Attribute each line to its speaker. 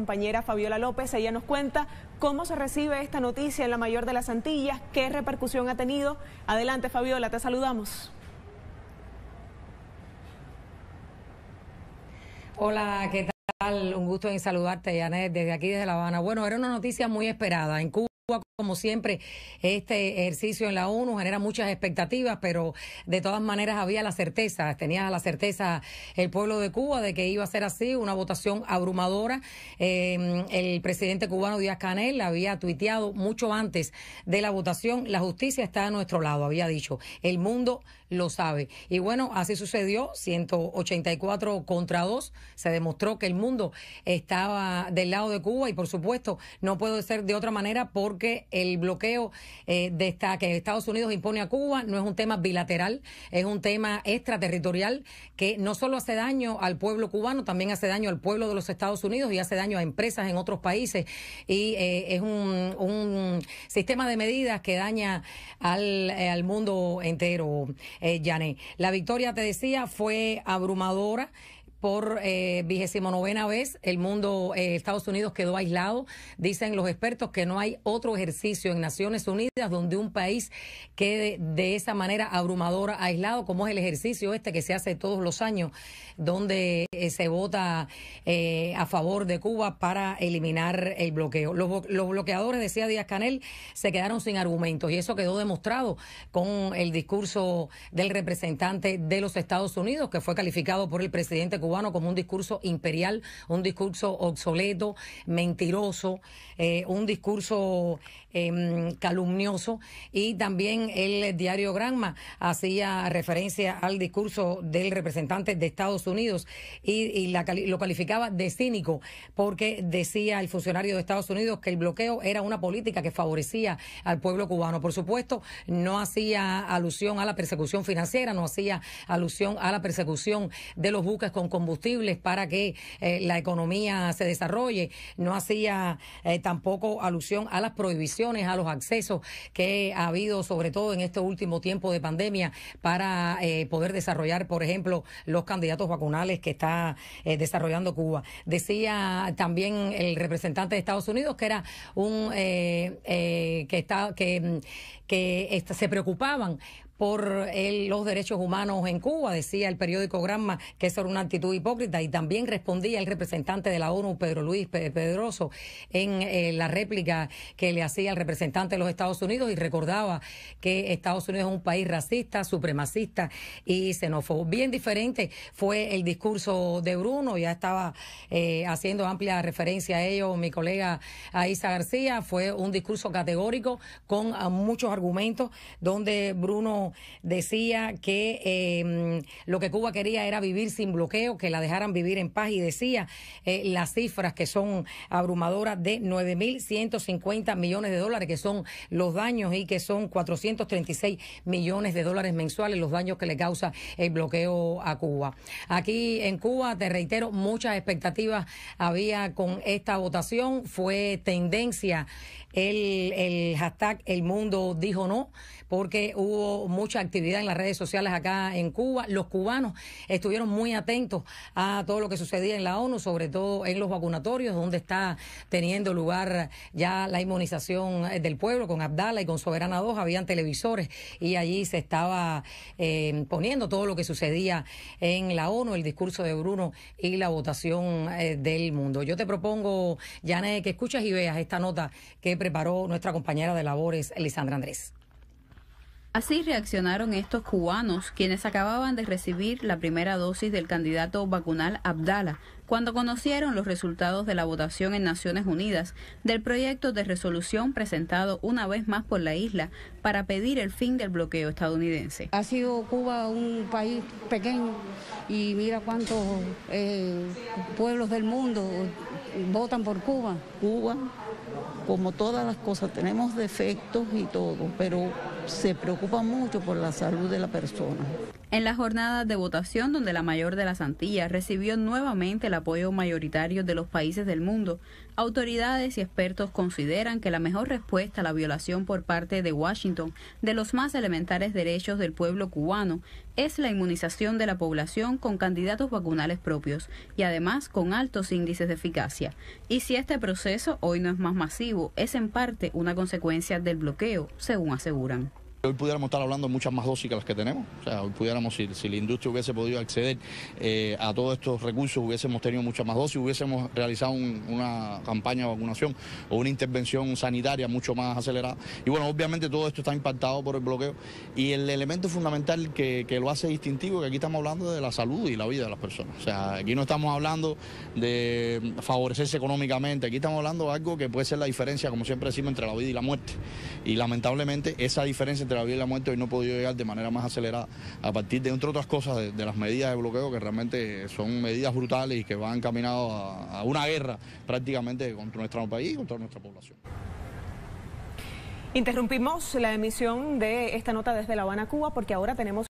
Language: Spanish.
Speaker 1: compañera Fabiola López. Ella nos cuenta cómo se recibe esta noticia en la mayor de las Antillas, qué repercusión ha tenido. Adelante, Fabiola, te saludamos.
Speaker 2: Hola, ¿qué tal? Un gusto en saludarte, Janet, desde aquí, desde La Habana. Bueno, era una noticia muy esperada. En Cuba, como siempre, este ejercicio en la ONU genera muchas expectativas, pero de todas maneras había la certeza, tenía la certeza el pueblo de Cuba de que iba a ser así, una votación abrumadora. El presidente cubano Díaz-Canel había tuiteado mucho antes de la votación: la justicia está a nuestro lado, había dicho, el mundo lo sabe. Y bueno, así sucedió, 184 contra 2, se demostró que el mundo estaba del lado de Cuba y por supuesto no puede ser de otra manera porque el bloqueo que Estados Unidos impone a Cuba no es un tema bilateral, es un tema extraterritorial que no solo hace daño al pueblo cubano, también hace daño al pueblo de los Estados Unidos y hace daño a empresas en otros países y es un sistema de medidas que daña al mundo entero. Janet, la victoria, te decía, fue abrumadora. Por 29ª vez el mundo, Estados Unidos quedó aislado. Dicen los expertos que no hay otro ejercicio en Naciones Unidas donde un país quede de esa manera abrumadora aislado, como es el ejercicio este que se hace todos los años, donde se vota a favor de Cuba para eliminar el bloqueo. Los bloqueadores, decía Díaz-Canel, se quedaron sin argumentos y eso quedó demostrado con el discurso del representante de los Estados Unidos, que fue calificado por el presidente cubano como un discurso imperial, un discurso obsoleto, mentiroso, un discurso calumnioso. Y también el diario Granma hacía referencia al discurso del representante de Estados Unidos y lo calificaba de cínico porque decía el funcionario de Estados Unidos que el bloqueo era una política que favorecía al pueblo cubano. Por supuesto, no hacía alusión a la persecución financiera, no hacía alusión a la persecución de los buques con combustibles para que la economía se desarrolle, no hacía tampoco alusión a las prohibiciones, a los accesos que ha habido, sobre todo en este último tiempo de pandemia, para poder desarrollar, por ejemplo, los candidatos vacunales que está desarrollando Cuba. Decía también el representante de Estados Unidos que era que se preocupaban por los derechos humanos en Cuba. Decía el periódico Granma que eso era una actitud hipócrita y también respondía el representante de la ONU, Pedro Luis Pedroso, en la réplica que le hacía el representante de los Estados Unidos y recordaba que Estados Unidos es un país racista, supremacista y xenófobo. Bien diferente fue el discurso de Bruno, ya estaba haciendo amplia referencia a ello mi colega Aisa García. Fue un discurso categórico con muchos argumentos donde Bruno decía que lo que Cuba quería era vivir sin bloqueo, que la dejaran vivir en paz y decía las cifras que son abrumadoras de 9.150 millones de dólares, que son los daños y que son 436 millones de dólares mensuales los daños que le causa el bloqueo a Cuba. Aquí en Cuba, te reitero, muchas expectativas había con esta votación. Fue tendencia el hashtag El Mundo Dijo No, porque hubo mucha actividad en las redes sociales acá en Cuba. Los cubanos estuvieron muy atentos a todo lo que sucedía en la ONU, sobre todo en los vacunatorios, donde está teniendo lugar ya la inmunización del pueblo con Abdala y con Soberana 2. Habían televisores y allí se estaba poniendo todo lo que sucedía en la ONU, el discurso de Bruno y la votación del mundo. Yo te propongo, Janet, que escuches y veas esta nota que preparó nuestra compañera de labores, Lisandra Andrés.
Speaker 3: Así reaccionaron estos cubanos, quienes acababan de recibir la primera dosis del candidato vacunal Abdala, cuando conocieron los resultados de la votación en Naciones Unidas del proyecto de resolución presentado una vez más por la isla para pedir el fin del bloqueo estadounidense.
Speaker 4: Ha sido Cuba un país pequeño y mira cuántos pueblos del mundo votan por Cuba.
Speaker 5: Cuba, como todas las cosas, tenemos defectos y todo, pero se preocupa mucho por la salud de la persona.
Speaker 3: En la jornada de votación, donde la mayor de las Antillas recibió nuevamente el apoyo mayoritario de los países del mundo, autoridades y expertos consideran que la mejor respuesta a la violación por parte de Washington de los más elementares derechos del pueblo cubano es la inmunización de la población con candidatos vacunales propios y además con altos índices de eficacia. Y si este proceso hoy no es más masivo, es en parte una consecuencia del bloqueo, según aseguran.
Speaker 6: Hoy pudiéramos estar hablando de muchas más dosis que las que tenemos. O sea, hoy pudiéramos, si la industria hubiese podido acceder a todos estos recursos, hubiésemos tenido muchas más dosis, hubiésemos realizado una campaña de vacunación o una intervención sanitaria mucho más acelerada. Y bueno, obviamente todo esto está impactado por el bloqueo. Y el elemento fundamental que lo hace distintivo es que aquí estamos hablando de la salud y la vida de las personas. O sea, aquí no estamos hablando de favorecerse económicamente, aquí estamos hablando de algo que puede ser la diferencia, como siempre decimos, entre la vida y la muerte. Y lamentablemente esa diferencia entre la vida y la muerte hoy no ha podido llegar de manera más acelerada a partir de, entre otras cosas, de las medidas de bloqueo, que realmente son medidas brutales y que van encaminadas a una guerra prácticamente contra nuestro país y contra nuestra población.
Speaker 1: Interrumpimos la emisión de esta nota desde La Habana, Cuba, porque ahora tenemos